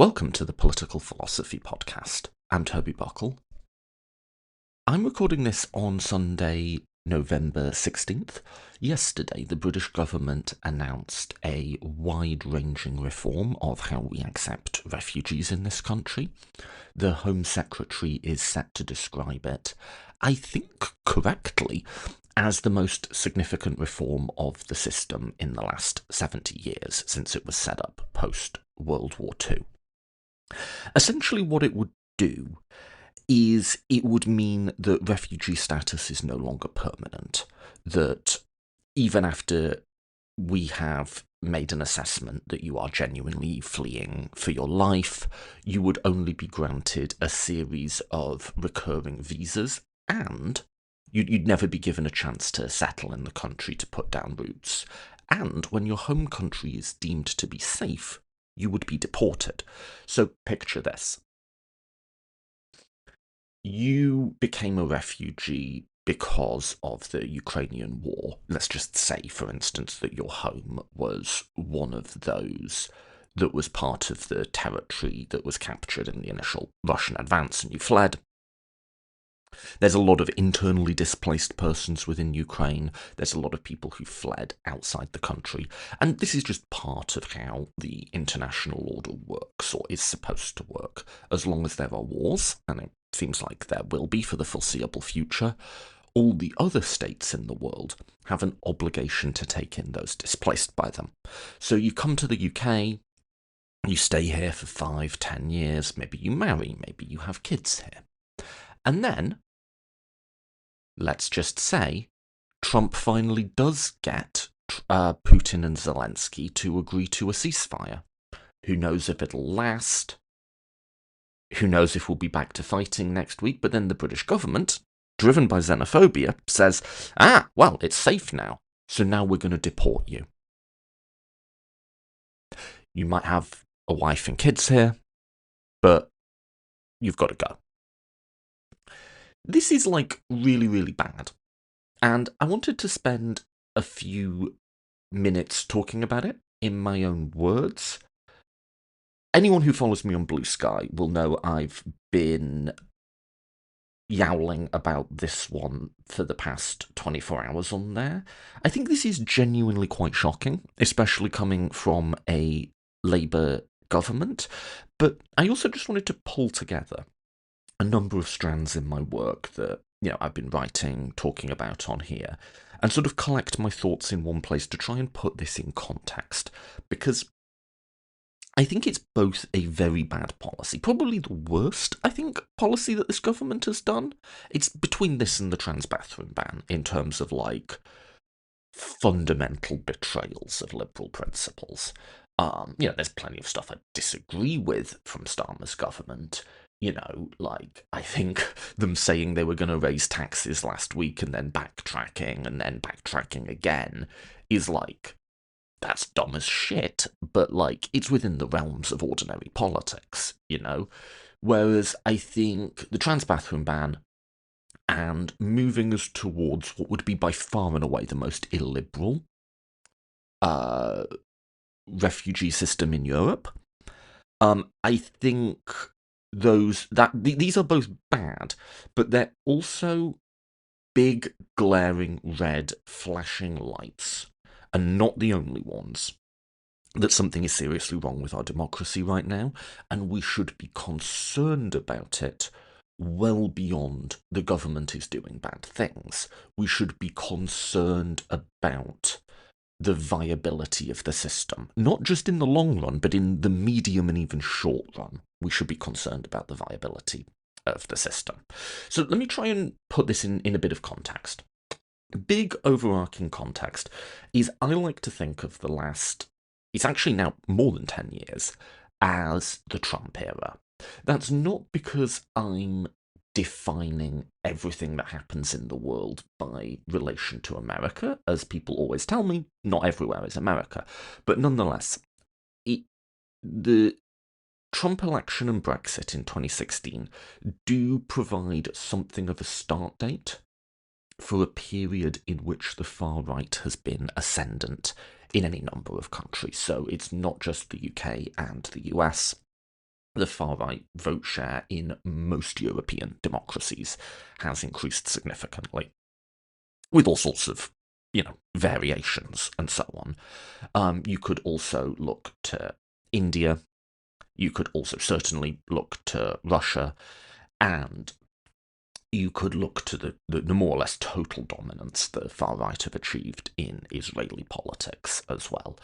Welcome to the Political Philosophy Podcast. I'm Toby Buckle. I'm recording this on Sunday, November 16th. Yesterday, the British government announced a wide-ranging reform of how we accept refugees in this country. The Home Secretary is set to describe it, I think correctly, as the most significant reform of the system in the last 70 years since it was set up post-World War II. Essentially what it would do is it would mean that refugee status is no longer permanent, that even after we have made an assessment that you are genuinely fleeing for your life, you would only be granted a series of recurring visas, and you'd never be given a chance to settle in the country, to put down roots. And when your home country is deemed to be safe, you would be deported. So picture this. You became a refugee because of the Ukrainian war. Let's just say, for instance, that your home was one of those that was part of the territory that was captured in the initial Russian advance, and you fled. There's a lot of internally displaced persons within Ukraine. There's a lot of people who fled outside the country. And this is just part of how the international order works, or is supposed to work. As long as there are wars, and it seems like there will be for the foreseeable future, all the other states in the world have an obligation to take in those displaced by them. So you come to the UK, you stay here for 5, 10 years, maybe you marry, maybe you have kids here. And then, let's just say, Trump finally does get Putin and Zelensky to agree to a ceasefire. Who knows if it'll last? Who knows if we'll be back to fighting next week? But then the British government, driven by xenophobia, says, well, it's safe now, so now we're going to deport you. You might have a wife and kids here, but you've got to go. This is, really, really bad. And I wanted to spend a few minutes talking about it in my own words. Anyone who follows me on Blue Sky will know I've been yowling about this one for the past 24 hours on there. I think this is genuinely quite shocking, especially coming from a Labour government. But I also just wanted to pull together a number of strands in my work that, I've been writing, talking about on here, and sort of collect my thoughts in one place to try and put this in context, because I think it's both a very bad policy, probably the worst, I think, policy that this government has done. It's between this and the trans bathroom ban in terms of, fundamental betrayals of liberal principles. There's plenty of stuff I disagree with from Starmer's government. I think them saying they were going to raise taxes last week and then backtracking again is that's dumb as shit, but it's within the realms of ordinary politics, Whereas I think the trans bathroom ban and moving us towards what would be by far and away the most illiberal refugee system in Europe, I think these are both bad, but they're also big, glaring, red, flashing lights, and not the only ones, that something is seriously wrong with our democracy right now, and we should be concerned about it well beyond the government is doing bad things. We should be concerned about the viability of the system, not just in the long run, but in the medium and even short run. We should be concerned about the viability of the system. So let me try and put this in a bit of context. Big overarching context is I like to think of the last, it's actually now more than 10 years, as the Trump era. That's not because I'm defining everything that happens in the world by relation to America. As people always tell me, not everywhere is America. But nonetheless, the Trump election and Brexit in 2016 do provide something of a start date for a period in which the far right has been ascendant in any number of countries. So it's not just the UK and the US. the far-right vote share in most European democracies has increased significantly, with all sorts of, variations and so on. You could also look to India. You could also certainly look to Russia, and you could look to the more or less total dominance the far right have achieved in Israeli politics as well.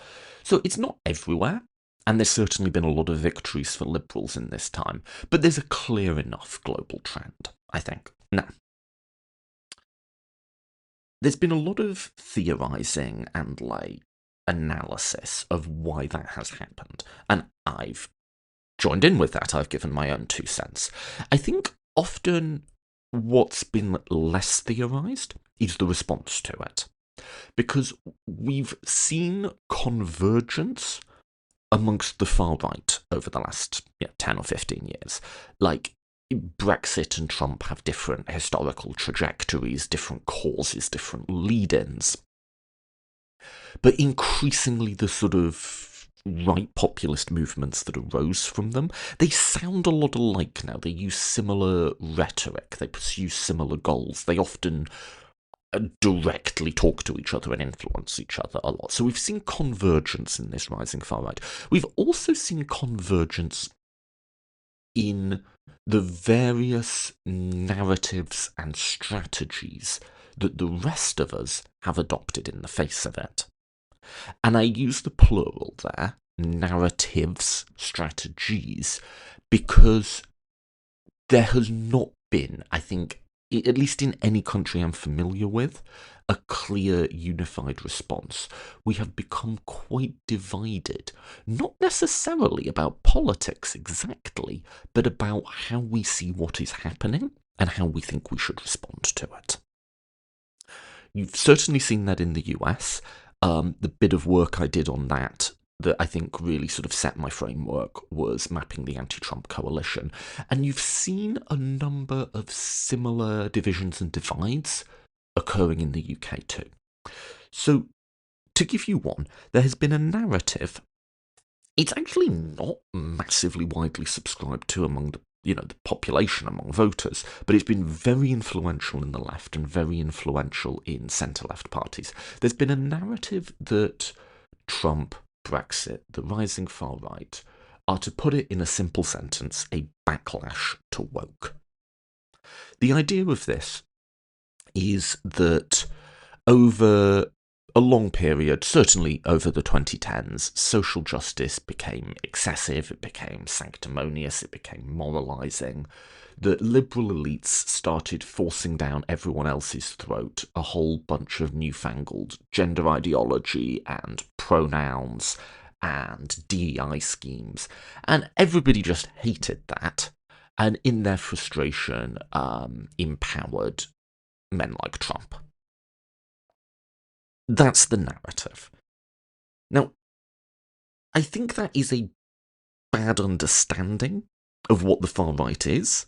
So it's not everywhere, and there's certainly been a lot of victories for liberals in this time, but there's a clear enough global trend, I think. Now, there's been a lot of theorising and analysis of why that has happened, and I've joined in with that. I've given my own 2 cents. I think often what's been less theorised is the response to it, because we've seen convergence amongst the far right over the last 10 or 15 years. Like, Brexit and Trump have different historical trajectories, different causes, different lead-ins. But increasingly the sort of right populist movements that arose from them, they sound a lot alike now. They use similar rhetoric, they pursue similar goals, they often directly talk to each other and influence each other a lot. So we've seen convergence in this rising far right. We've also seen convergence in the various narratives and strategies that the rest of us have adopted in the face of it. And I use the plural there, narratives, strategies, because there has not been, I think, at least in any country I'm familiar with, a clear, unified response. We have become quite divided, not necessarily about politics exactly, but about how we see what is happening and how we think we should respond to it. You've certainly seen that in the US. The bit of work I did on that I think really sort of set my framework was mapping the anti-Trump coalition. And you've seen a number of similar divisions and divides occurring in the UK too. So, to give you one, there has been a narrative. It's actually not massively widely subscribed to among the population, among voters, but it's been very influential in the left and very influential in centre-left parties. There's been a narrative that Trump, Brexit, the rising far right, are, to put it in a simple sentence, a backlash to woke. The idea of this is that over a long period, certainly over the 2010s, social justice became excessive, it became sanctimonious, it became moralising. The liberal elites started forcing down everyone else's throat a whole bunch of newfangled gender ideology and pronouns and DEI schemes, and everybody just hated that, and in their frustration empowered men like Trump. That's the narrative. Now, I think that is a bad understanding of what the far right is,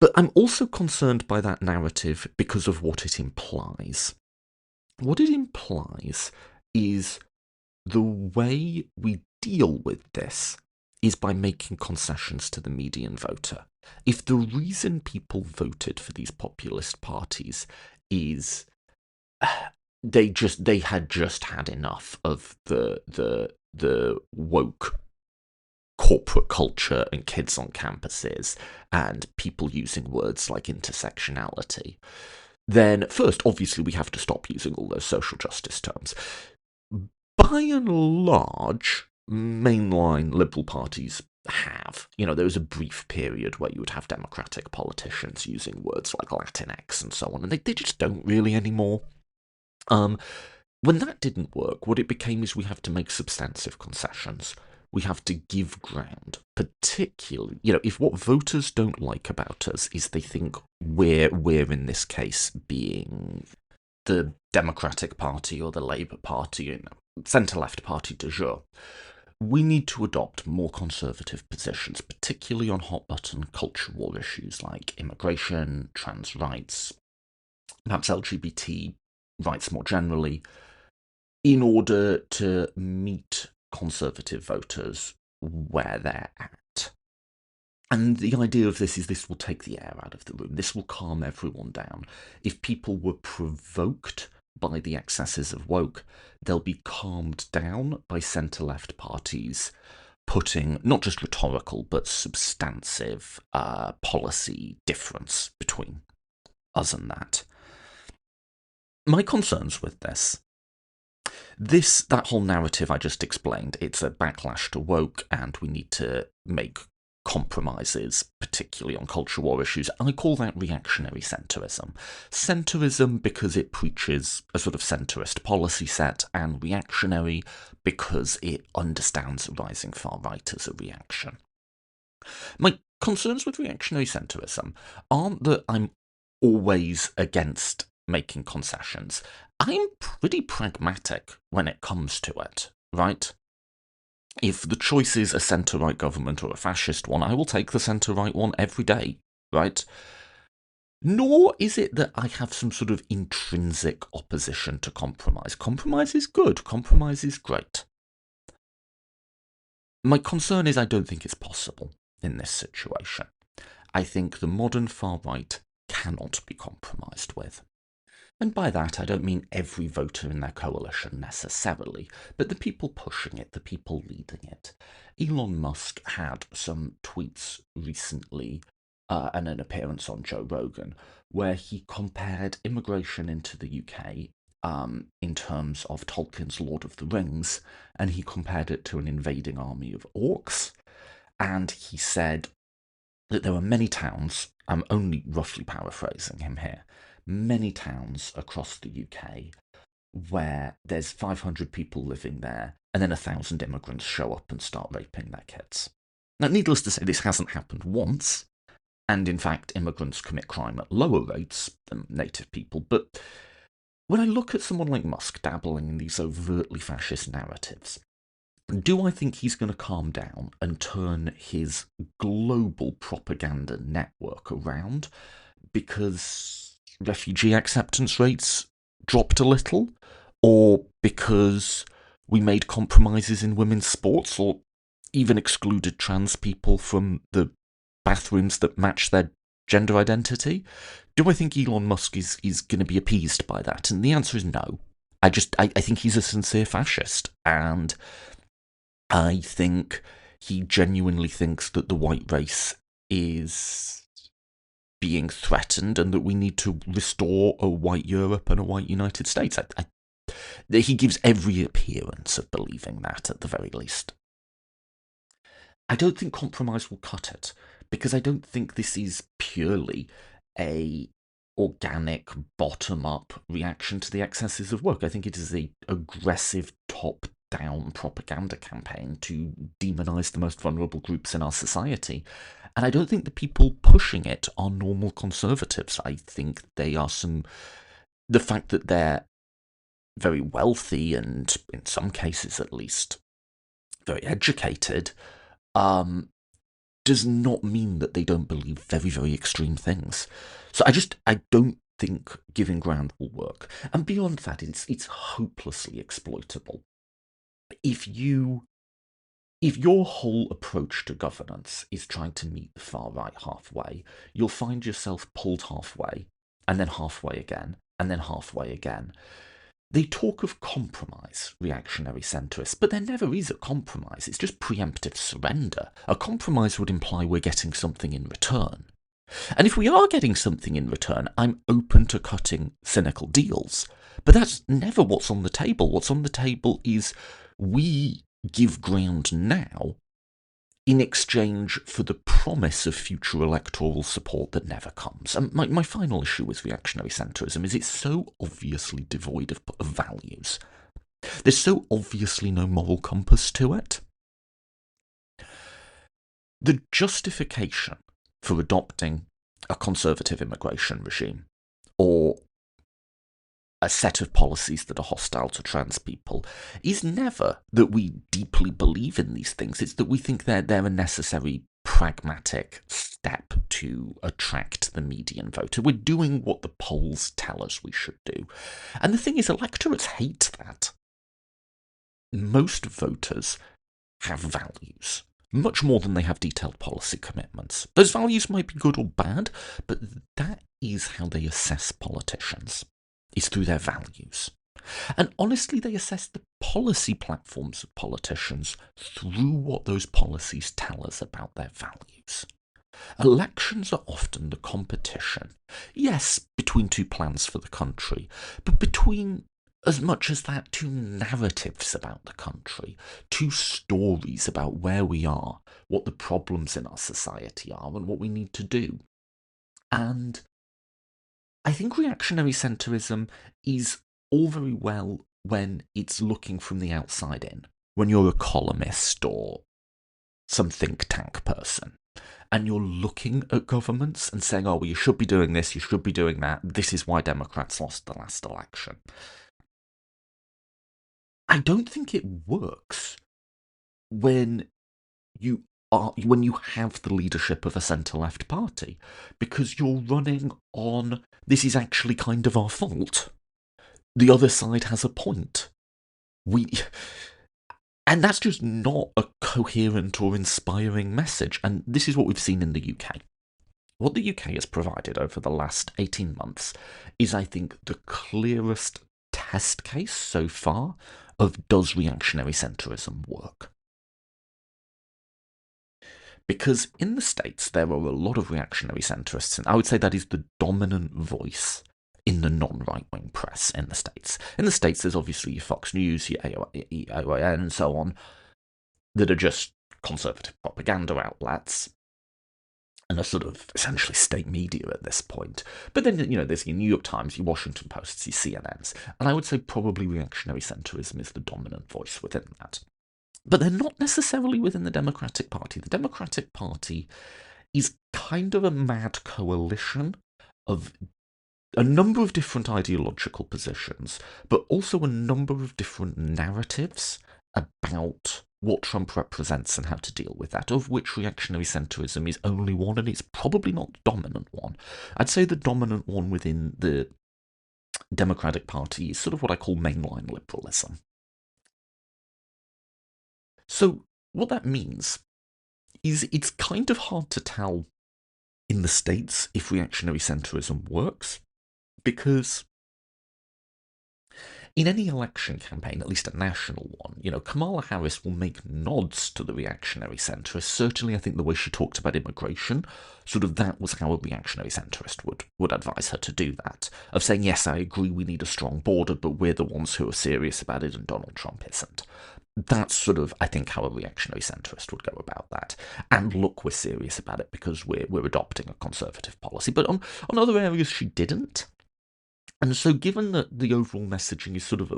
but I'm also concerned by that narrative because of what it implies. What it implies is the way we deal with this is by making concessions to the median voter. If the reason people voted for these populist parties is they had just had enough of the woke corporate culture and kids on campuses and people using words like intersectionality, then first, obviously, we have to stop using all those social justice terms. By and large, mainline liberal parties have. There was a brief period where you would have Democratic politicians using words like Latinx and so on, and they just don't really anymore. When that didn't work, what it became is we have to make substantive concessions. We have to give ground, particularly, if what voters don't like about us is they think we're in this case being the Democratic Party or the Labour Party, centre-left party de jure, we need to adopt more conservative positions, particularly on hot-button culture war issues like immigration, trans rights, perhaps LGBT rights more generally, in order to meet conservative voters where they're at. And the idea of this is this will take the air out of the room. This will calm everyone down. If people were provoked by the excesses of woke, they'll be calmed down by centre-left parties putting not just rhetorical but substantive policy difference between us and that. My concerns with that whole narrative I just explained, it's a backlash to woke and we need to make compromises, particularly on culture war issues. I call that reactionary centrism. Centrism because it preaches a sort of centrist policy set, and reactionary because it understands the rising far right as a reaction. My concerns with reactionary centrism aren't that I'm always against making concessions. I'm pretty pragmatic when it comes to it, right? If the choice is a centre-right government or a fascist one, I will take the centre-right one every day, right? Nor is it that I have some sort of intrinsic opposition to compromise. Compromise is good. Compromise is great. My concern is I don't think it's possible in this situation. I think the modern far-right cannot be compromised with. And by that, I don't mean every voter in their coalition necessarily, but the people pushing it, the people leading it. Elon Musk had some tweets recently and an appearance on Joe Rogan where he compared immigration into the UK in terms of Tolkien's Lord of the Rings, and he compared it to an invading army of orcs. And he said that there were many towns, I'm only roughly paraphrasing him here, many towns across the UK where there's 500 people living there and then 1,000 immigrants show up and start raping their kids. Now, needless to say, this hasn't happened once, and in fact, immigrants commit crime at lower rates than native people, but when I look at someone like Musk dabbling in these overtly fascist narratives, do I think he's going to calm down and turn his global propaganda network around because refugee acceptance rates dropped a little, or because we made compromises in women's sports, or even excluded trans people from the bathrooms that match their gender identity? Do I think Elon Musk is going to be appeased by that? And the answer is no. I think he's a sincere fascist, and I think he genuinely thinks that the white race is being threatened and that we need to restore a white Europe and a white United States. He gives every appearance of believing that, at the very least. I don't think compromise will cut it, because I don't think this is purely a organic, bottom-up reaction to the excesses of woke. I think it is an aggressive, top-down propaganda campaign to demonise the most vulnerable groups in our society. And I don't think the people pushing it are normal conservatives. I think they are the fact that they're very wealthy and, in some cases at least, very educated, does not mean that they don't believe very, very extreme things. So I don't think giving ground will work. And beyond that, it's hopelessly exploitable. If your whole approach to governance is trying to meet the far right halfway, you'll find yourself pulled halfway, and then halfway again, and then halfway again. They talk of compromise, reactionary centrists, but there never is a compromise. It's just preemptive surrender. A compromise would imply we're getting something in return. And if we are getting something in return, I'm open to cutting cynical deals. But that's never what's on the table. What's on the table is we give ground now in exchange for the promise of future electoral support that never comes. And my final issue with reactionary centrism is it's so obviously devoid of values. There's so obviously no moral compass to it. The justification for adopting a conservative immigration regime, or a set of policies that are hostile to trans people, is never that we deeply believe in these things. It's that we think they're a necessary pragmatic step to attract the median voter. We're doing what the polls tell us we should do. And the thing is, electorates hate that. Most voters have values. much more than they have detailed policy commitments. Those values might be good or bad, but that is how they assess politicians, is through their values. And honestly, they assess the policy platforms of politicians through what those policies tell us about their values. Elections are often the competition, yes, between two plans for the country, but between, as much as that, two narratives about the country, two stories about where we are, what the problems in our society are, and what we need to do. And I think reactionary centrism is all very well when it's looking from the outside in, when you're a columnist or some think tank person, and you're looking at governments and saying, oh, well, you should be doing this, you should be doing that, this is why Democrats lost the last election. I don't think it works when you have the leadership of a centre-left party, because you're running on, this is actually kind of our fault. The other side has a point. And that's just not a coherent or inspiring message. And this is what we've seen in the UK. What the UK has provided over the last 18 months is, I think, the clearest test case so far of does reactionary centrism work. Because in the States, there are a lot of reactionary centrists, and I would say that is the dominant voice in the non-right-wing press in the States. In the States, there's obviously your Fox News, your AON, and so on, that are just conservative propaganda outlets, and are sort of essentially state media at this point. But then, there's your New York Times, your Washington Posts, your CNNs, and I would say probably reactionary centrism is the dominant voice within that. But they're not necessarily within the Democratic Party. The Democratic Party is kind of a mad coalition of a number of different ideological positions, but also a number of different narratives about what Trump represents and how to deal with that, of which reactionary centrism is only one, and it's probably not the dominant one. I'd say the dominant one within the Democratic Party is sort of what I call mainline liberalism. So what that means is it's kind of hard to tell in the States if reactionary centrism works, because in any election campaign, at least a national one, Kamala Harris will make nods to the reactionary centrist. Certainly, I think the way she talked about immigration, sort of that was how a reactionary centrist would advise her to do that. Of saying, yes, I agree we need a strong border, but we're the ones who are serious about it and Donald Trump isn't. That's sort of, I think, how a reactionary centrist would go about that. And look, we're serious about it because we're adopting a conservative policy. But on other areas, she didn't. And so given that the overall messaging is sort of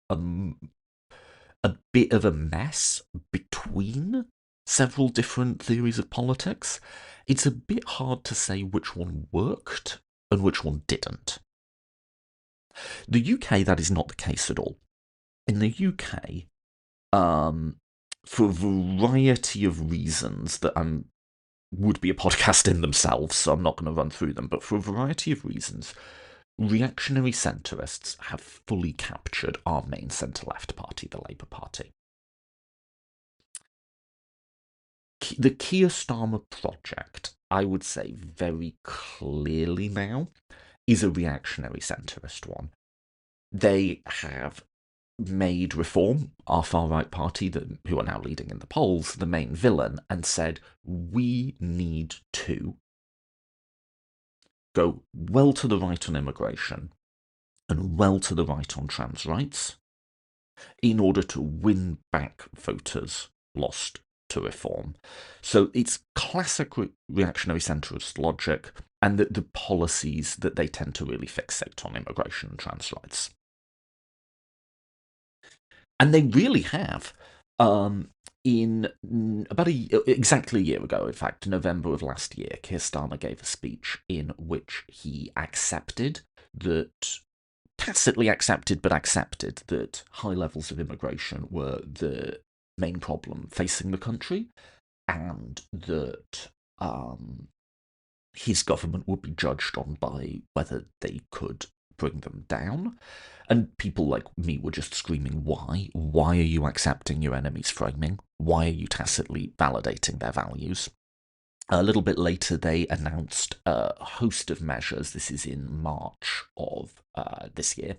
a bit of a mess between several different theories of politics, it's a bit hard to say which one worked and which one didn't. The UK, that is not the case at all. In the UK, for a variety of reasons that would be a podcast in themselves, so I'm not going to run through them, but for a variety of reasons, reactionary centrists have fully captured our main centre-left party, the Labour Party. The Keir Starmer project, I would say very clearly now, is a reactionary centrist one. They have made Reform, our far-right party, who are now leading in the polls, the main villain, and said, we need to go well to the right on immigration and well to the right on trans rights in order to win back voters lost to Reform. So it's classic reactionary centrist logic, and the policies that they tend to really fixate on immigration and trans rights. And they really have. In about exactly a year ago, in fact, November of last year, Keir Starmer gave a speech in which he tacitly accepted that high levels of immigration were the main problem facing the country, and that his government would be judged on by whether they could bring them down. And people like me were just screaming, why? Why are you accepting your enemy's framing? Why are you tacitly validating their values? A little bit later, they announced a host of measures. This is in March of this year,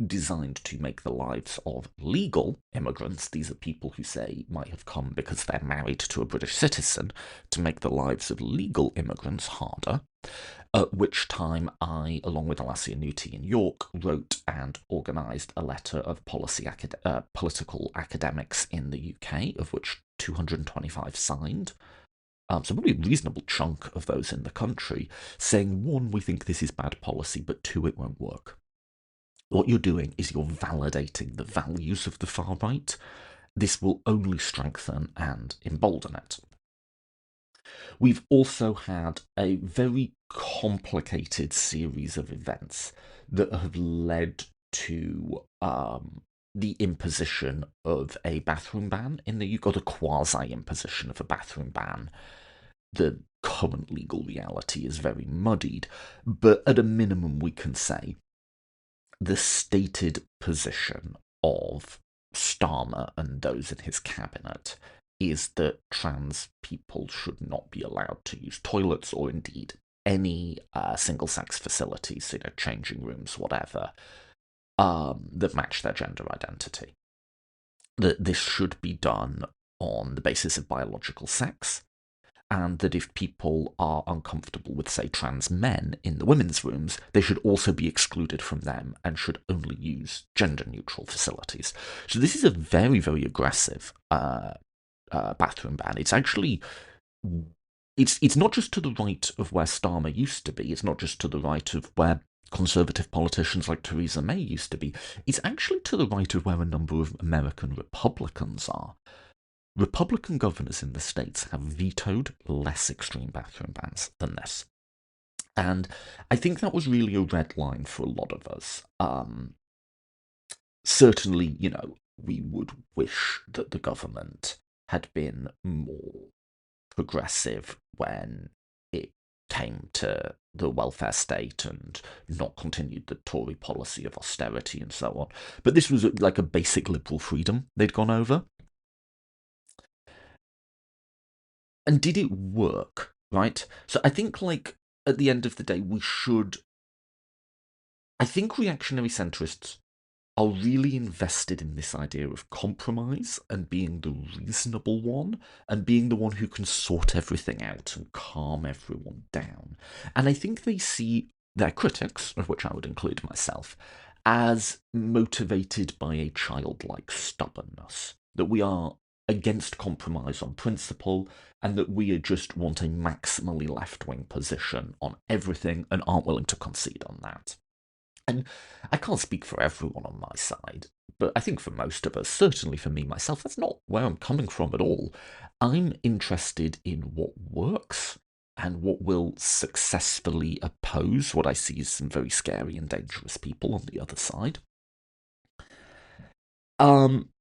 designed to make the lives of legal immigrants, these are people who say might have come because they're married to a British citizen, to make the lives of legal immigrants harder. At which time I, along with Alasia Nuti in York, wrote and organised a letter of political academics in the UK, of which 225 signed. So probably a reasonable chunk of those in the country, saying, one, we think this is bad policy, but two, it won't work. What you're doing is you're validating the values of the far right. This will only strengthen and embolden it. We've also had a very complicated series of events that have led to the imposition of a bathroom ban in the UK, or the quasi-imposition of a bathroom ban. The current legal reality is very muddied, but at a minimum we can say the stated position of Starmer and those in his cabinet is that trans people should not be allowed to use toilets or indeed any single-sex facilities, so, changing rooms, whatever, that match their gender identity. That this should be done on the basis of biological sex, and that if people are uncomfortable with, say, trans men in the women's rooms, they should also be excluded from them and should only use gender-neutral facilities. So this is a very, very aggressive bathroom ban. It's actually... It's not just to the right of where Starmer used to be. It's not just to the right of where conservative politicians like Theresa May used to be. It's actually to the right of where a number of American Republicans are. Republican governors in the states have vetoed less extreme bathroom bans than this. And I think that was really a red line for a lot of us. Certainly, we would wish that the government had been more progressive when it came to the welfare state and not continued the Tory policy of austerity and so on. But this was like a basic liberal freedom they'd gone over. And did it work, right? So I think, at the end of the day, I think reactionary centrists are really invested in this idea of compromise and being the reasonable one and being the one who can sort everything out and calm everyone down. And I think they see their critics, of which I would include myself, as motivated by a childlike stubbornness, that we are against compromise on principle, and that we just want a maximally left-wing position on everything and aren't willing to concede on that. And I can't speak for everyone on my side, but I think for most of us, certainly for me myself, that's not where I'm coming from at all. I'm interested in what works and what will successfully oppose what I see as some very scary and dangerous people on the other side.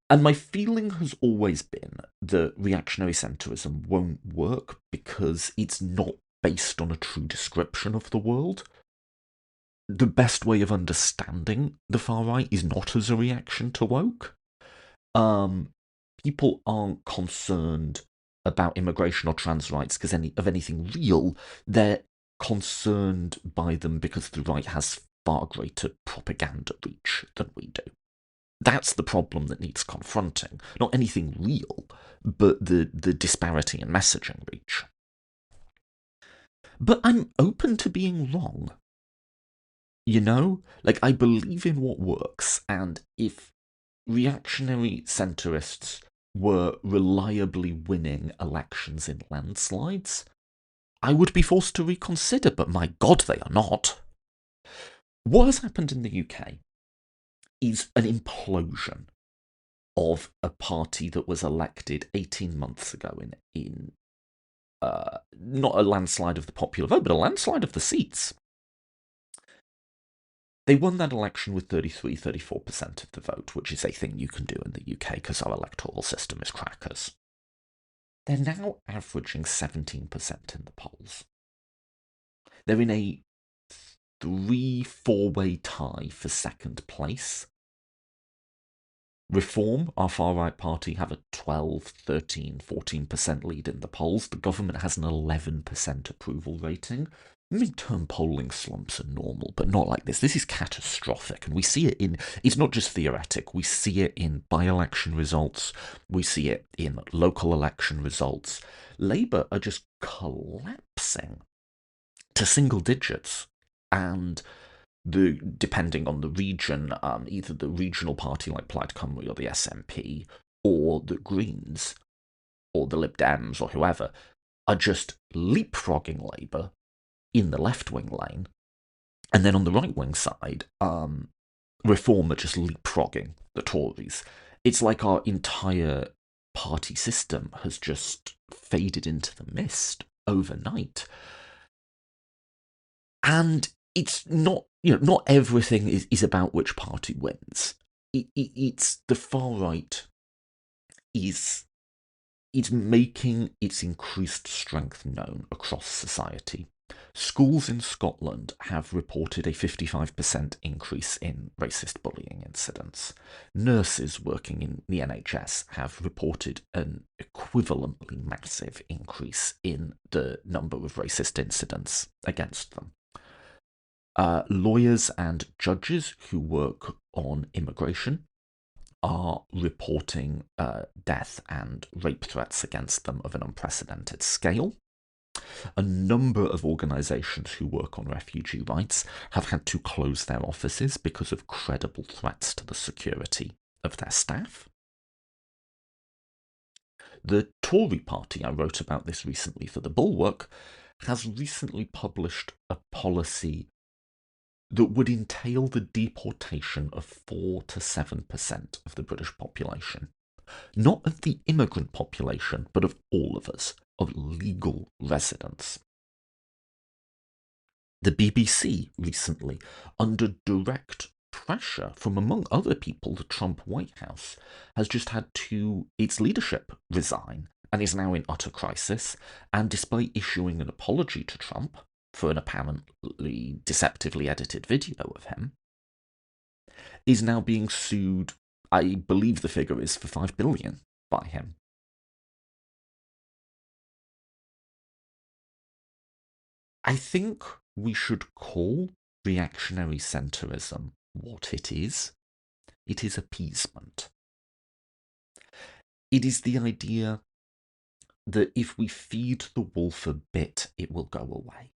And my feeling has always been that reactionary centrism won't work because it's not based on a true description of the world. The best way of understanding the far right is not as a reaction to woke. People aren't concerned about immigration or trans rights because of anything real. They're concerned by them because the right has far greater propaganda reach than we do. That's the problem that needs confronting. Not anything real, but the disparity in messaging reach. But I'm open to being wrong. I believe in what works, and if reactionary centrists were reliably winning elections in landslides, I would be forced to reconsider, but my God, they are not. What has happened in the UK is an implosion of a party that was elected 18 months ago in not a landslide of the popular vote, but a landslide of the seats. They won that election with 33-34% of the vote, which is a thing you can do in the UK because our electoral system is crackers. They're now averaging 17% in the polls. They're in a 3-4-way tie for second place. Reform, our far-right party, have a 12, 13, 14% lead in the polls. The government has an 11% approval rating. Midterm polling slumps are normal, but not like this. This is catastrophic, and we see it in, it's not just theoretic, we see it in by-election results, we see it in local election results. Labour are just collapsing to single digits, and depending on the region, either the regional party like Plaid Cymru or the SNP, or the Greens, or the Lib Dems, or whoever, are just leapfrogging Labour in the left-wing lane. And then on the right-wing side, Reform are just leapfrogging the Tories. It's like our entire party system has just faded into the mist overnight. And it's not, not everything is about which party wins. It's the far right is making its increased strength known across society. Schools in Scotland have reported a 55% increase in racist bullying incidents. Nurses working in the NHS have reported an equivalently massive increase in the number of racist incidents against them. Lawyers and judges who work on immigration are reporting death and rape threats against them of an unprecedented scale. A number of organisations who work on refugee rights have had to close their offices because of credible threats to the security of their staff. The Tory party, I wrote about this recently for The Bulwark, has recently published a policy that would entail the deportation of 4 to 7% of the British population. Not of the immigrant population, but of all of us, of legal residents. The BBC recently, under direct pressure from, among other people, the Trump White House, has just had its leadership resign and is now in utter crisis, and despite issuing an apology to Trump for an apparently deceptively edited video of him, is now being sued, I believe the figure is for $5 billion by him. I think we should call reactionary centrism what it is. It is appeasement. It is the idea that if we feed the wolf a bit, it will go away.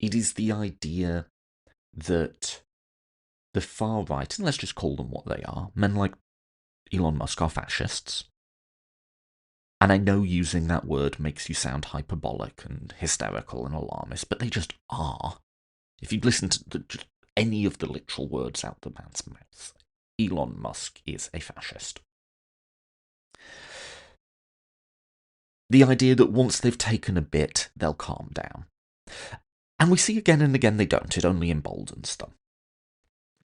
It is the idea that the far right, and let's just call them what they are, men like Elon Musk are fascists. And I know using that word makes you sound hyperbolic and hysterical and alarmist, but they just are. If you listen to any of the literal words out the man's mouth, Elon Musk is a fascist. The idea that once they've taken a bit, they'll calm down. And we see again and again they don't, it only emboldens them.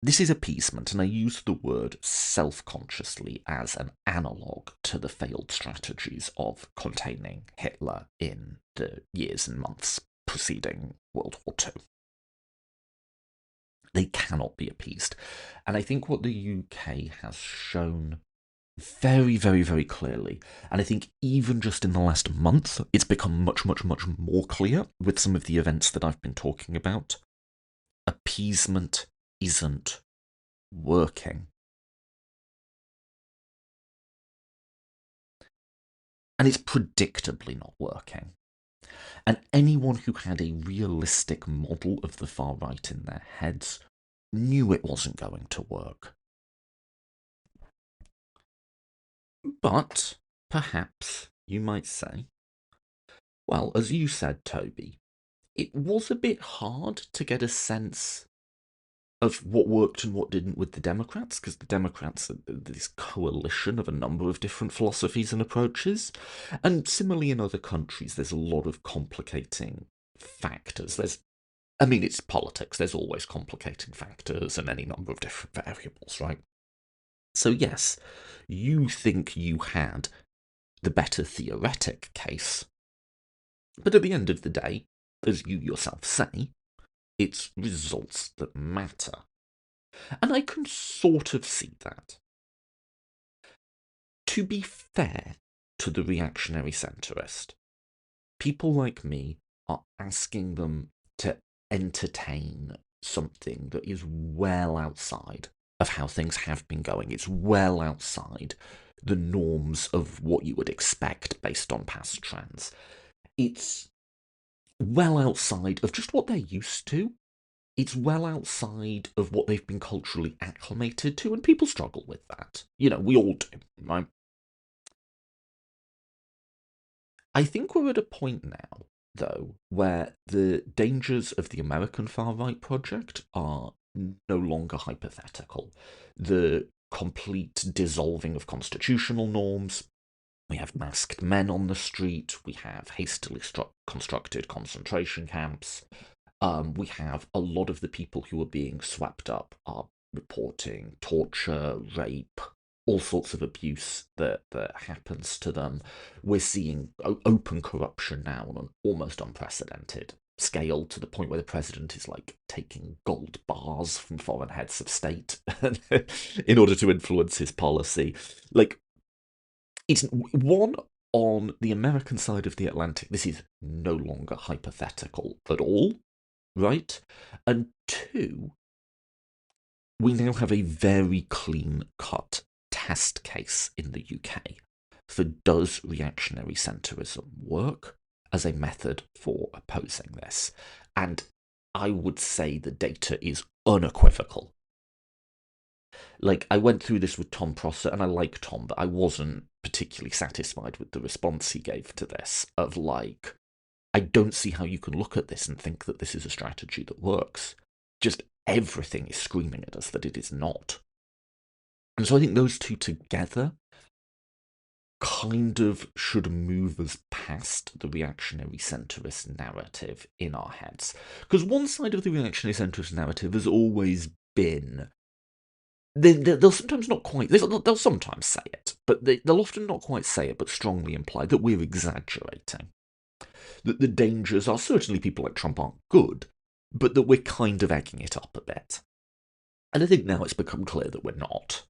This is appeasement, and I use the word self-consciously as an analogue to the failed strategies of containing Hitler in the years and months preceding World War II. They cannot be appeased. And I think what the UK has shown very, very, very clearly, and I think even just in the last month, it's become much, much, much more clear with some of the events that I've been talking about. Appeasement isn't working. And it's predictably not working. And anyone who had a realistic model of the far right in their heads knew it wasn't going to work. But perhaps you might say, well, as you said, Toby, it was a bit hard to get a sense of what worked and what didn't with the Democrats, because the Democrats are this coalition of a number of different philosophies and approaches. And similarly in other countries, there's a lot of complicating factors. It's politics, there's always complicating factors and any number of different variables, right? So yes, you think you had the better theoretic case, but at the end of the day, as you yourself say, it's results that matter. And I can sort of see that. To be fair to the reactionary centrist, people like me are asking them to entertain something that is well outside of how things have been going. It's well outside the norms of what you would expect based on past trends. It's well outside of just what they're used to. It's well outside of what they've been culturally acclimated to, and people struggle with that. You know, we all do, right? I think we're at a point now, though, where the dangers of the American far right project are no longer hypothetical. The complete dissolving of constitutional norms. We have masked men on the street. We have hastily constructed concentration camps. We have a lot of the people who are being swept up are reporting torture, rape, all sorts of abuse that happens to them. We're seeing open corruption now on an almost unprecedented scale, to the point where the president is like taking gold bars from foreign heads of state in order to influence his policy. Like, it's one, on the American side of the Atlantic, this is no longer hypothetical at all, right? And two, we now have a very clean-cut test case in the UK for, does reactionary centrism work as a method for opposing this? And I would say the data is unequivocal. Like, I went through this with Tom Prosser, and I like Tom, but I wasn't particularly satisfied with the response he gave to this, of like, I don't see how you can look at this and think that this is a strategy that works. Just everything is screaming at us that it is not. And so I think those two together kind of should move us past the reactionary centrist narrative in our heads. Because one side of the reactionary centrist narrative has always been, they'll sometimes not quite, they'll sometimes say it, but they'll often not quite say it, but strongly imply that we're exaggerating. That the dangers are, certainly people like Trump aren't good, but that we're kind of egging it up a bit. And I think now it's become clear that we're not.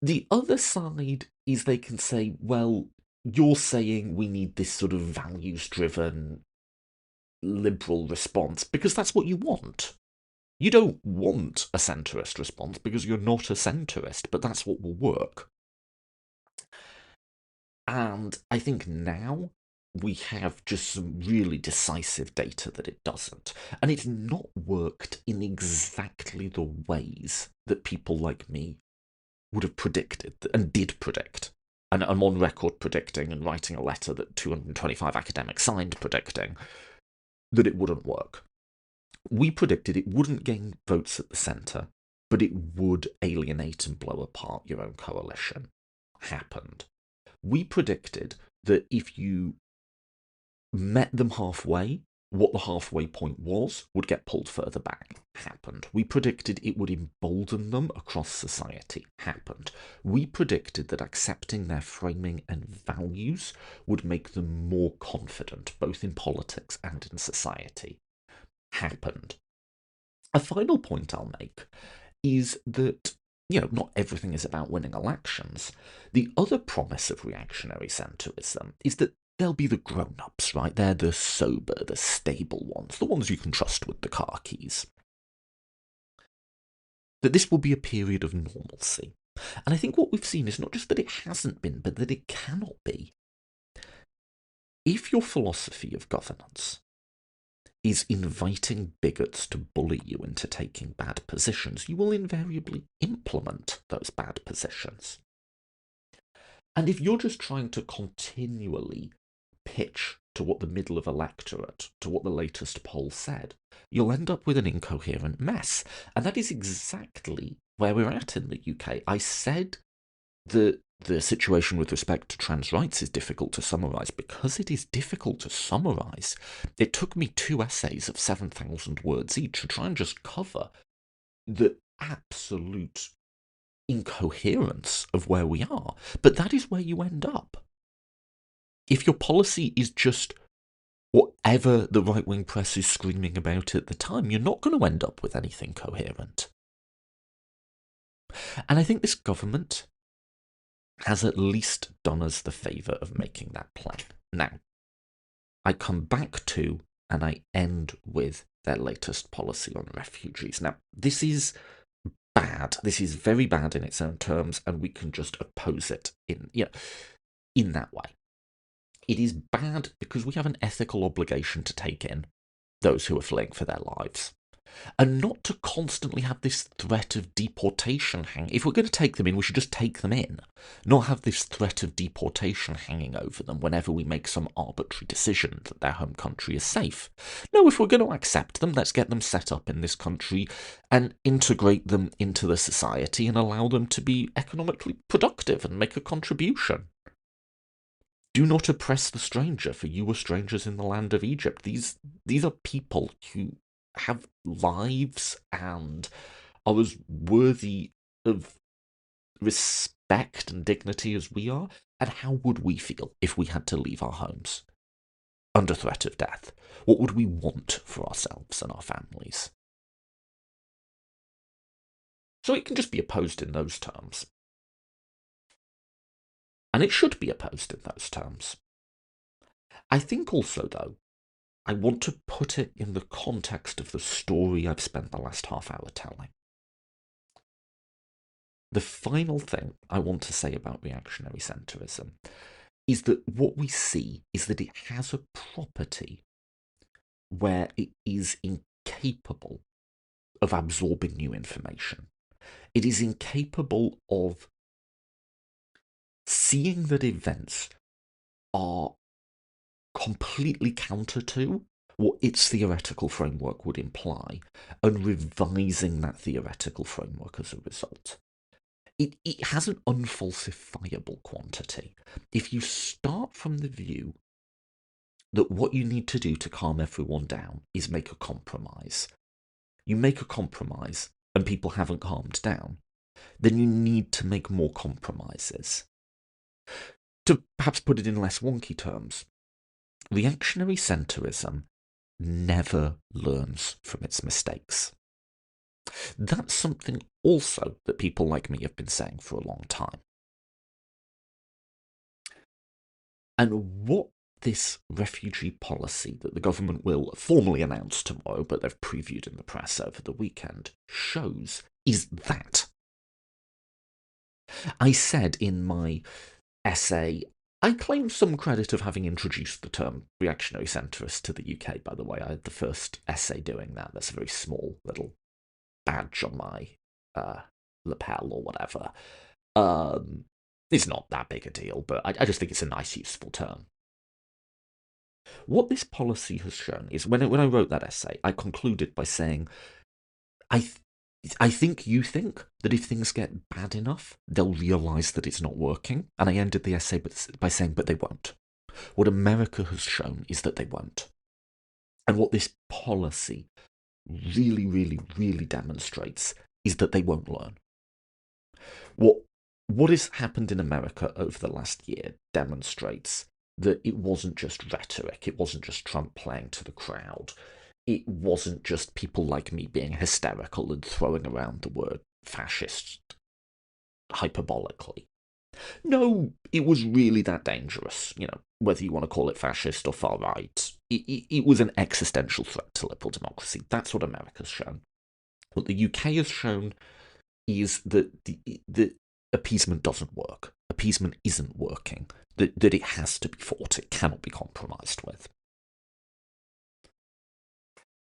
The other side is they can say, well, you're saying we need this sort of values-driven liberal response because that's what you want. You don't want a centrist response because you're not a centrist, but that's what will work. And I think now we have just some really decisive data that it doesn't. And it's not worked in exactly the ways that people like me would have predicted and did predict. And I'm on record predicting and writing a letter that 225 academics signed predicting that it wouldn't work. We predicted it wouldn't gain votes at the centre, but it would alienate and blow apart your own coalition. Happened. We predicted that if you met them halfway, what the halfway point was would get pulled further back. Happened. We predicted it would embolden them across society. Happened. We predicted that accepting their framing and values would make them more confident, both in politics and in society. Happened. A final point I'll make is that, you know, not everything is about winning elections. The other promise of reactionary centrism is that they'll be the grown-ups, right? They're the sober, the stable ones, the ones you can trust with the car keys. That this will be a period of normalcy. And I think what we've seen is not just that it hasn't been, but that it cannot be. If your philosophy of governance is inviting bigots to bully you into taking bad positions, you will invariably implement those bad positions. And if you're just trying to continually pitch to what the middle of electorate, to what the latest poll said, you'll end up with an incoherent mess. And that is exactly where we're at in the UK. I said that the situation with respect to trans rights is difficult to summarise because it is difficult to summarise. It took me 2 essays of 7,000 words each to try and just cover the absolute incoherence of where we are. But that is where you end up. If your policy is just whatever the right-wing press is screaming about at the time, you're not going to end up with anything coherent. And I think this government has at least done us the favour of making that plain. Now, I come back to and I end with their latest policy on refugees. Now, this is bad. This is very bad in its own terms, and we can just oppose it in that way. It is bad because we have an ethical obligation to take in those who are fleeing for their lives, and not to constantly have this threat of deportation hang. If we're going to take them in, we should just take them in, not have this threat of deportation hanging over them whenever we make some arbitrary decision that their home country is safe. No, if we're going to accept them, let's get them set up in this country and integrate them into the society and allow them to be economically productive and make a contribution. Do not oppress the stranger, for you were strangers in the land of Egypt. These are people who have lives and are as worthy of respect and dignity as we are. And how would we feel if we had to leave our homes under threat of death? What would we want for ourselves and our families? So it can just be opposed in those terms. And it should be opposed in those terms. I think also, though, I want to put it in the context of the story I've spent the last half hour telling. The final thing I want to say about reactionary centrism is that what we see is that it has a property where it is incapable of absorbing new information. It is incapable of seeing that events are completely counter to what its theoretical framework would imply, and revising that theoretical framework as a result. It has an unfalsifiable quantity. If you start from the view that what you need to do to calm everyone down is make a compromise, you make a compromise and people haven't calmed down, then you need to make more compromises. To perhaps put it in less wonky terms, reactionary centrism never learns from its mistakes. That's something also that people like me have been saying for a long time. And what this refugee policy that the government will formally announce tomorrow, but they've previewed in the press over the weekend, shows is that. I said in my essay, I claim some credit of having introduced the term reactionary centrist to the UK, by the way. I had the first essay doing that. That's a very small little badge on my lapel or whatever. It's not that big a deal, but I just think it's a nice, useful term. What this policy has shown is, when I wrote that essay, I concluded by saying, I think you think that if things get bad enough, they'll realise that it's not working. And I ended the essay by saying, but they won't. What America has shown is that they won't. And what this policy really, really, really demonstrates is that they won't learn. What has happened in America over the last year demonstrates that it wasn't just rhetoric, it wasn't just Trump playing to the crowd, it wasn't just people like me being hysterical and throwing around the word fascist hyperbolically. No, it was really that dangerous, whether you want to call it fascist or far right. It was an existential threat to liberal democracy. That's what America's shown. What the UK has shown is that the appeasement doesn't work. Appeasement isn't working. That it has to be fought. It cannot be compromised with.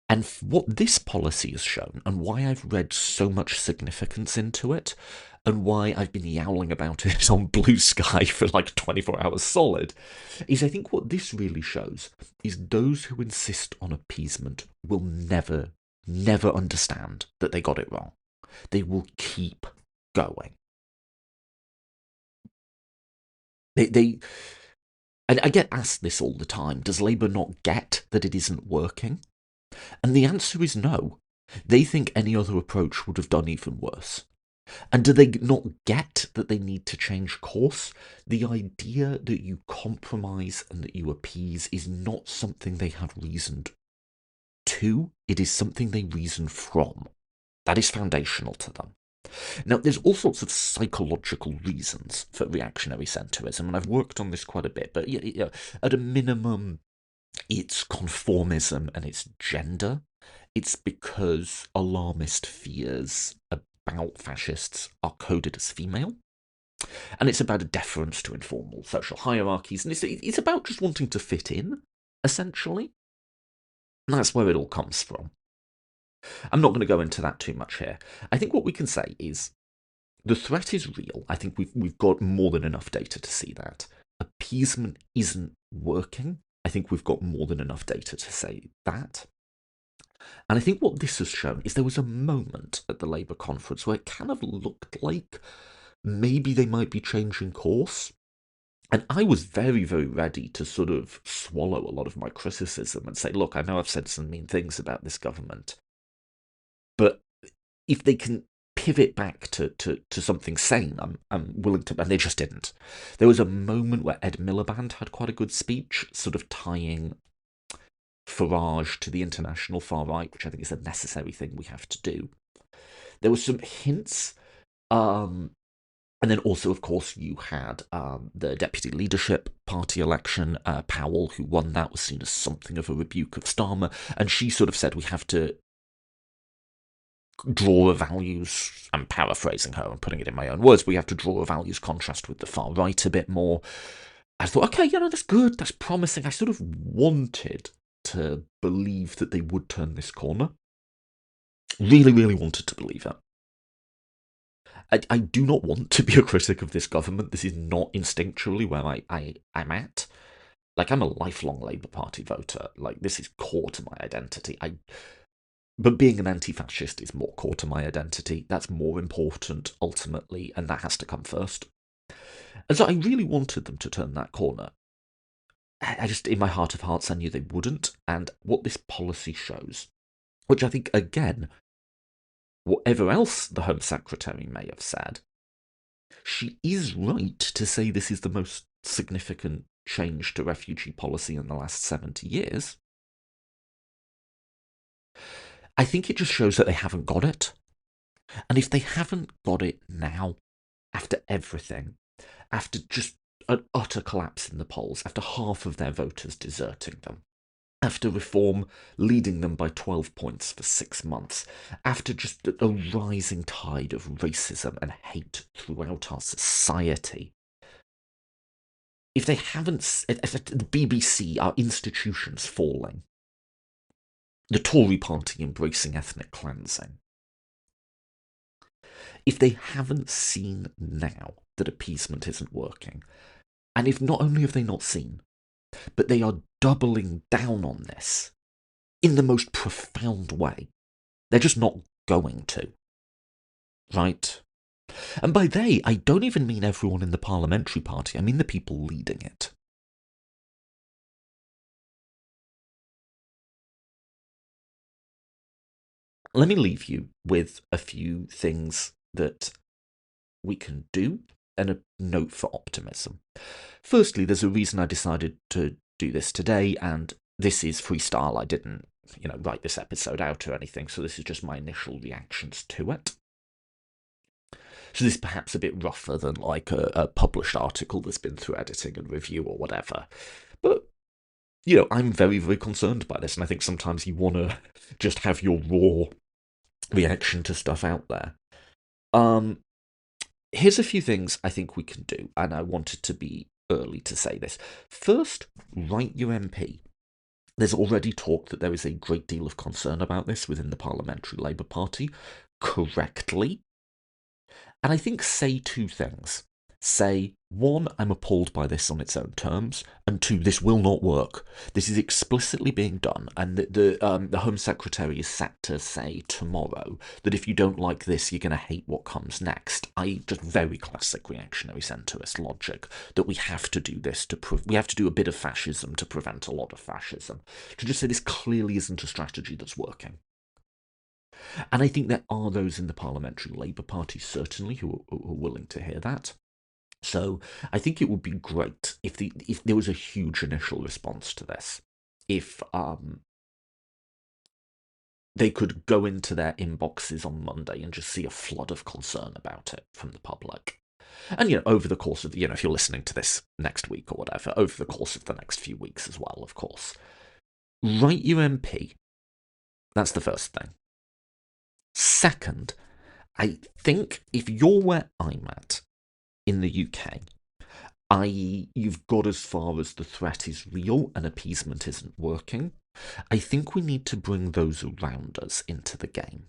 And what this policy has shown, and why I've read so much significance into it, and why I've been yowling about it on Blue Sky for like 24 hours solid, is I think what this really shows is those who insist on appeasement will never, never understand that they got it wrong. They will keep going. And I get asked this all the time, does Labour not get that it isn't working? And the answer is no. They think any other approach would have done even worse. And do they not get that they need to change course? The idea that you compromise and that you appease is not something they have reasoned to, it is something they reason from. That is foundational to them. Now, there's all sorts of psychological reasons for reactionary centrism, and I've worked on this quite a bit, but at a minimum, it's conformism and it's gender. It's because alarmist fears about fascists are coded as female. And it's about a deference to informal social hierarchies, and it's about just wanting to fit in, essentially. And that's where it all comes from. I'm not going to go into that too much here. I think what we can say is the threat is real. I think we've got more than enough data to see that. Appeasement isn't working. I think we've got more than enough data to say that. And I think what this has shown is there was a moment at the Labour conference where it kind of looked like maybe they might be changing course. And I was very, very ready to sort of swallow a lot of my criticism and say, look, I know I've said some mean things about this government, but if they can pivot back to something sane, I'm willing to. And they just didn't. There was a moment where Ed Miliband had quite a good speech, sort of tying Farage to the international far right, which I think is a necessary thing we have to do. There were some hints. And then also, of course, you had the deputy leadership party election. Powell, who won that, was seen as something of a rebuke of Starmer. And she sort of said we have to draw a values, I'm paraphrasing her and putting it in my own words, we have to draw a values contrast with the far right a bit more. I thought, okay, that's good, that's promising. I sort of wanted to believe that they would turn this corner. Really, really wanted to believe it. I do not want to be a critic of this government. This is not instinctually where I'm at. Like, I'm a lifelong Labour Party voter. Like, this is core to my identity. But being an anti-fascist is more core to my identity. That's more important, ultimately, and that has to come first. And so I really wanted them to turn that corner. I just, in my heart of hearts, I knew they wouldn't. And what this policy shows, which I think, again, whatever else the Home Secretary may have said, she is right to say this is the most significant change to refugee policy in the last 70 years. I think it just shows that they haven't got it. And if they haven't got it now, after everything, after just an utter collapse in the polls, after half of their voters deserting them, after reform leading them by 12 points for 6 months, after just a rising tide of racism and hate throughout our society, if they haven't, if the BBC, our institutions falling, the Tory party embracing ethnic cleansing, if they haven't seen now that appeasement isn't working, and if not only have they not seen, but they are doubling down on this in the most profound way, they're just not going to. Right? And by they, I don't even mean everyone in the parliamentary party, I mean the people leading it. Let me leave you with a few things that we can do and a note for optimism. Firstly, there's a reason I decided to do this today, and this is freestyle. I didn't, write this episode out or anything, so this is just my initial reactions to it. So this is perhaps a bit rougher than like a published article that's been through editing and review or whatever. But, I'm very, very concerned by this, and I think sometimes you want to just have your raw reaction to stuff out there. Here's a few things I think we can do, and I wanted to be early to say this. First, write your MP. There's already talk that there is a great deal of concern about this within the Parliamentary Labour Party, correctly. And I think say two things. Say, one, I'm appalled by this on its own terms, and two, this will not work. This is explicitly being done, and the Home Secretary is set to say tomorrow that if you don't like this, you're going to hate what comes next. Just very classic reactionary centrist logic that we have to do this we have to do a bit of fascism to prevent a lot of fascism. To just say this clearly isn't a strategy that's working. And I think there are those in the Parliamentary Labour Party, certainly, who are willing to hear that. So I think it would be great if there was a huge initial response to this. If they could go into their inboxes on Monday and just see a flood of concern about it from the public. And, over the course of, if you're listening to this next week or whatever, over the course of the next few weeks as well, of course. Write your MP. That's the first thing. Second, I think if you're where I'm at in the UK, i.e., you've got as far as the threat is real and appeasement isn't working, I think we need to bring those around us into the game.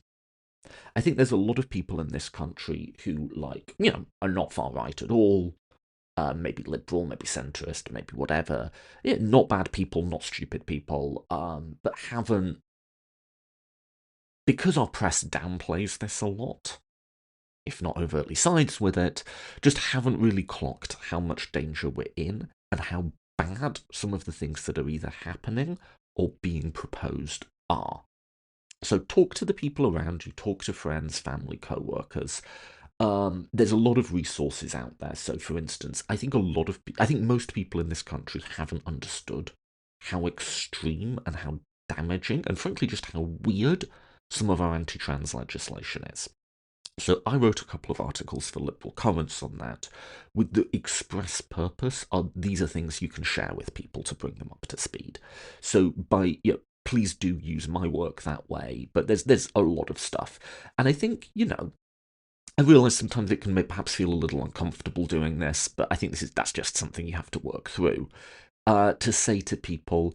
I think there's a lot of people in this country who, are not far right at all, maybe liberal, maybe centrist, maybe whatever. Yeah, not bad people, not stupid people, but haven't, because our press downplays this a lot, if not overtly sides with it, just haven't really clocked how much danger we're in and how bad some of the things that are either happening or being proposed are. So talk to the people around you, talk to friends, family, co-workers. There's a lot of resources out there. So, for instance, I think most people in this country haven't understood how extreme and how damaging, and frankly, just how weird some of our anti-trans legislation is. So I wrote a couple of articles for Liberal Currents on that, with the express purpose of these are things you can share with people to bring them up to speed. So please do use my work that way. But there's a lot of stuff, and I think I realise sometimes it can perhaps feel a little uncomfortable doing this, but I think that's just something you have to work through. To say to people,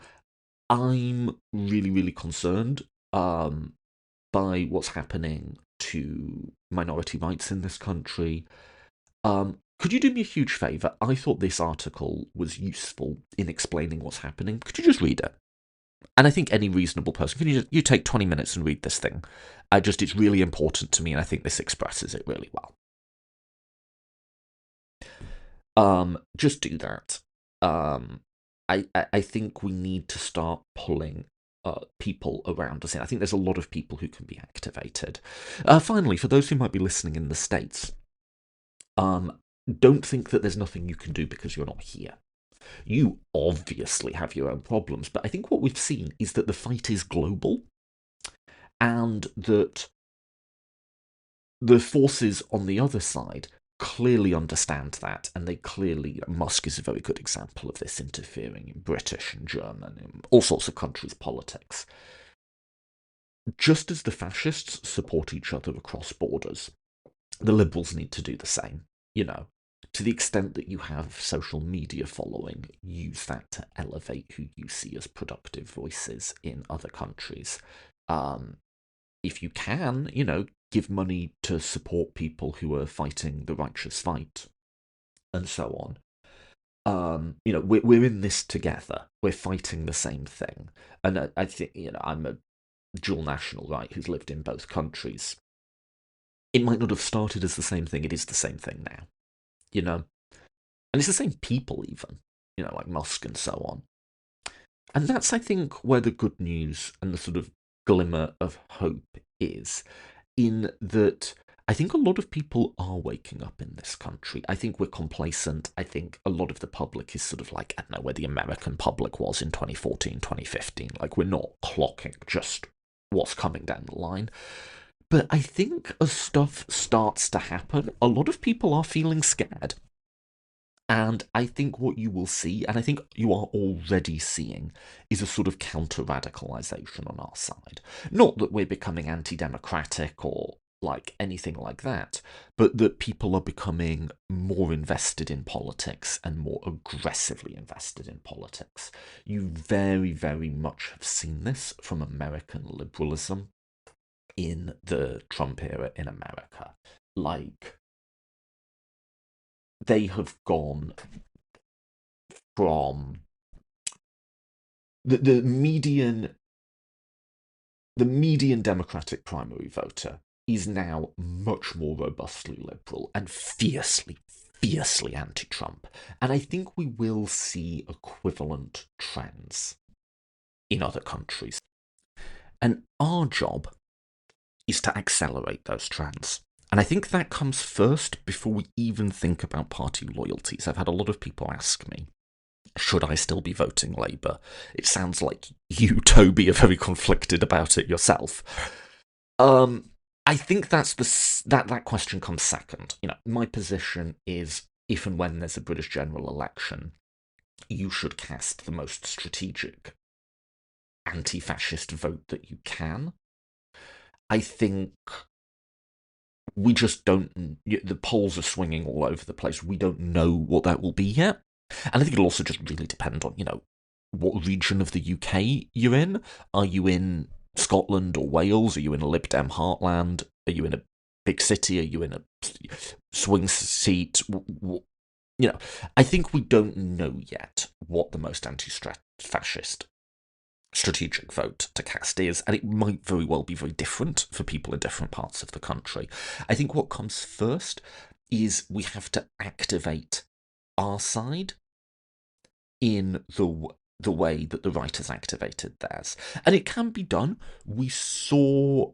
I'm really, really concerned by what's happening to minority rights in this country. Could you do me a huge favour? I thought this article was useful in explaining what's happening. Could you just read it? And I think any reasonable person, can you take 20 minutes and read this thing? It's really important to me, and I think this expresses it really well. Just do that. I think we need to start pulling people around us in. I think there's a lot of people who can be activated. Finally, for those who might be listening in the States, don't think that there's nothing you can do because you're not here. You obviously have your own problems, but I think what we've seen is that the fight is global, and that the forces on the other side clearly understand that, and they clearly, Musk is a very good example of this, interfering in British and German and all sorts of countries' politics. Just as the fascists support each other across borders, the liberals need to do the same. To the extent that you have social media following, use that to elevate who you see as productive voices in other countries. If you can, give money to support people who are fighting the righteous fight, and so on. We're in this together. We're fighting the same thing. And I think, I'm a dual national, right, who's lived in both countries. It might not have started as the same thing. It is the same thing now. And it's the same people even, like Musk and so on. And that's, I think, where the good news and the sort of glimmer of hope is, in that I think a lot of people are waking up in this country. I think we're complacent. I think a lot of the public is sort of like, I don't know, where the American public was in 2014, 2015. Like, we're not clocking just what's coming down the line. But I think as stuff starts to happen, a lot of people are feeling scared. And I think what you will see, and I think you are already seeing, is a sort of counter-radicalisation on our side. Not that we're becoming anti-democratic or like anything like that, but that people are becoming more invested in politics and more aggressively invested in politics. You very, very much have seen this from American liberalism in the Trump era in America. Like, they have gone from the median Democratic primary voter is now much more robustly liberal and fiercely anti-Trump. And I think we will see equivalent trends in other countries. And our job is to accelerate those trends. And I think that comes first before we even think about party loyalties. I've had a lot of people ask me, should I still be voting Labour? It sounds like you, Toby, are very conflicted about it yourself. I think that question comes second. My position is, if and when there's a British general election, you should cast the most strategic anti-fascist vote that you can. I think we just don't. The polls are swinging all over the place. We don't know what that will be yet, and I think it'll also just really depend on what region of the UK you're in. Are you in Scotland or Wales? Are you in a Lib Dem heartland? Are you in a big city? Are you in a swing seat? I think we don't know yet what the most anti-fascist strategic vote to cast is, and it might very well be very different for people in different parts of the country. I think what comes first is we have to activate our side in the way that the right has activated theirs. And it can be done. We saw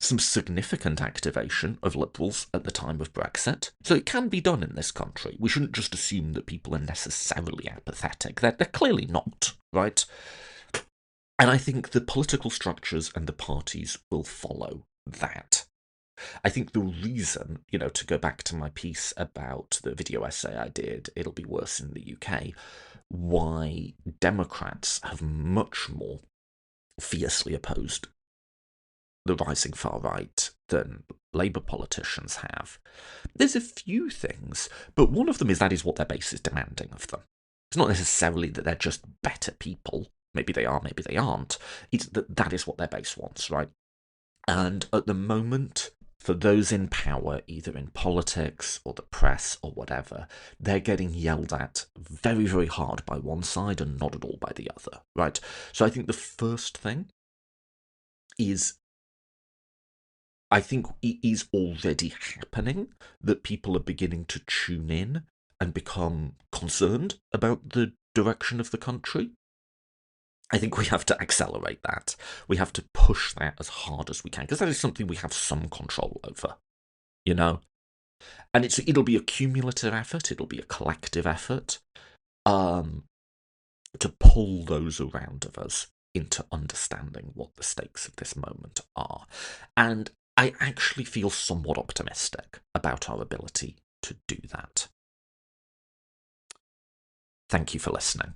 some significant activation of Liberals at the time of Brexit. So it can be done in this country. We shouldn't just assume that people are necessarily apathetic. They're clearly not, right? And I think the political structures and the parties will follow that. I think the reason, to go back to my piece about the video essay I did, It'll Be Worse in the UK, why Democrats have much more fiercely opposed the rising far right than Labour politicians have. There's a few things, but one of them is that is what their base is demanding of them. It's not necessarily that they're just better people. Maybe they are, maybe they aren't. It's that is what their base wants, right? And at the moment, for those in power, either in politics or the press or whatever, they're getting yelled at very, very hard by one side and not at all by the other, right? So I think the first thing is, I think it is already happening that people are beginning to tune in and become concerned about the direction of the country. I think we have to accelerate that. We have to push that as hard as we can, because that is something we have some control over, And it'll be a cumulative effort. It'll be a collective effort to pull those around of us into understanding what the stakes of this moment are. And I actually feel somewhat optimistic about our ability to do that. Thank you for listening.